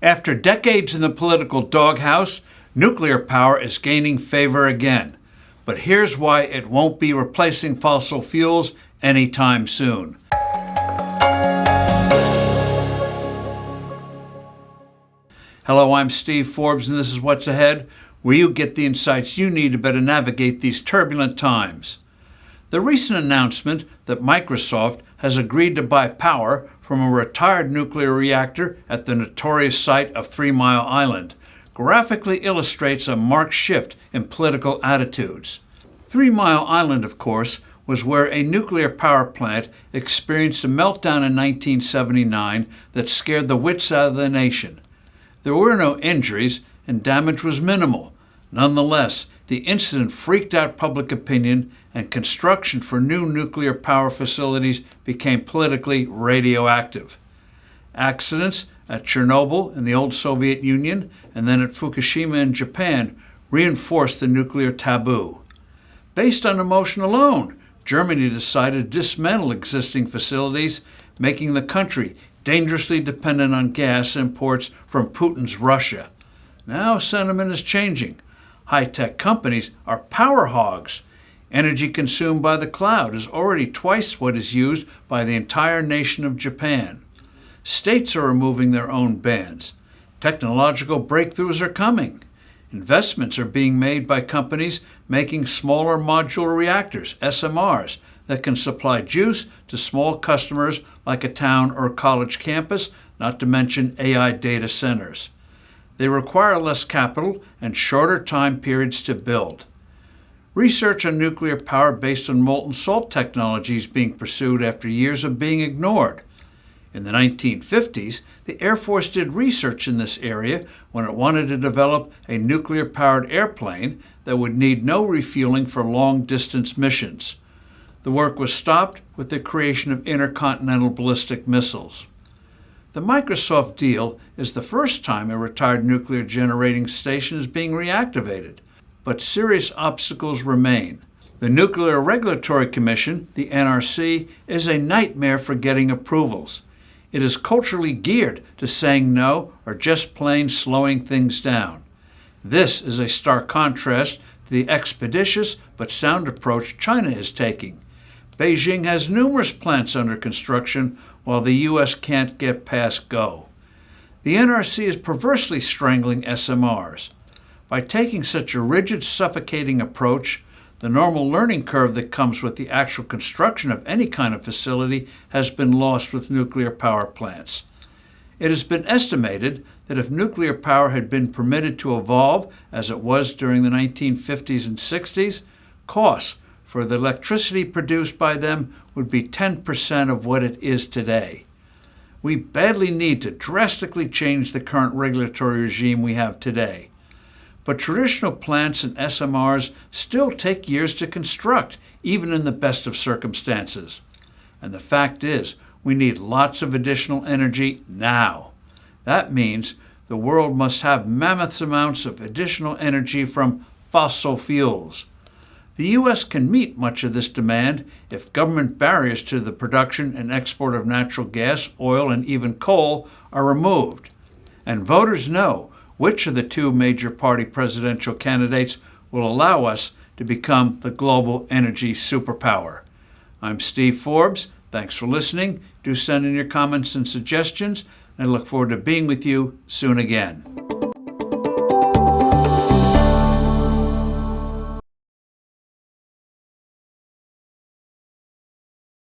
After decades in the political doghouse, nuclear power is gaining favor again. But here's why it won't be replacing fossil fuels anytime soon. Hello, I'm Steve Forbes, and this is What's Ahead, where you get the insights you need to better navigate these turbulent times. The recent announcement that Microsoft has agreed to buy power from a retired nuclear reactor at the notorious site of 3 Mile Island graphically illustrates a marked shift in political attitudes. 3 Mile Island, of course, was where a nuclear power plant experienced a meltdown in 1979 that scared the wits out of the nation. There were no injuries, and damage was minimal. Nonetheless, the incident freaked out public opinion, and construction for new nuclear power facilities became politically radioactive. Accidents at Chernobyl in the old Soviet Union and then at Fukushima in Japan reinforced the nuclear taboo. Based on emotion alone, Germany decided to dismantle existing facilities, making the country dangerously dependent on gas imports from Putin's Russia. Now sentiment is changing. High-tech companies are power hogs. Energy consumed by the cloud is already twice what is used by the entire nation of Japan. States are removing their own bans. Technological breakthroughs are coming. Investments are being made by companies making smaller modular reactors, SMRs, that can supply juice to small customers like a town or college campus, not to mention AI data centers. They require less capital and shorter time periods to build. Research on nuclear power based on molten salt technology is being pursued after years of being ignored. In the 1950s, the Air Force did research in this area when it wanted to develop a nuclear-powered airplane that would need no refueling for long-distance missions. The work was stopped with the creation of intercontinental ballistic missiles. The Microsoft deal is the first time a retired nuclear generating station is being reactivated, but serious obstacles remain. The Nuclear Regulatory Commission, the NRC, is a nightmare for getting approvals. It is culturally geared to saying no or just plain slowing things down. This is a stark contrast to the expeditious but sound approach China is taking. Beijing has numerous plants under construction while the U.S. can't get past go. The NRC is perversely strangling SMRs. By taking such a rigid, suffocating approach, the normal learning curve that comes with the actual construction of any kind of facility has been lost with nuclear power plants. It has been estimated that if nuclear power had been permitted to evolve as it was during the 1950s and 60s, costs for the electricity produced by them would be 10% of what it is today. We badly need to drastically change the current regulatory regime we have today. But traditional plants and SMRs still take years to construct, even in the best of circumstances. And the fact is, we need lots of additional energy now. That means the world must have mammoth amounts of additional energy from fossil fuels. The U.S. can meet much of this demand if government barriers to the production and export of natural gas, oil, and even coal are removed. And voters know which of the two major party presidential candidates will allow us to become the global energy superpower. I'm Steve Forbes. Thanks for listening. Do send in your comments and suggestions, and I look forward to being with you soon again.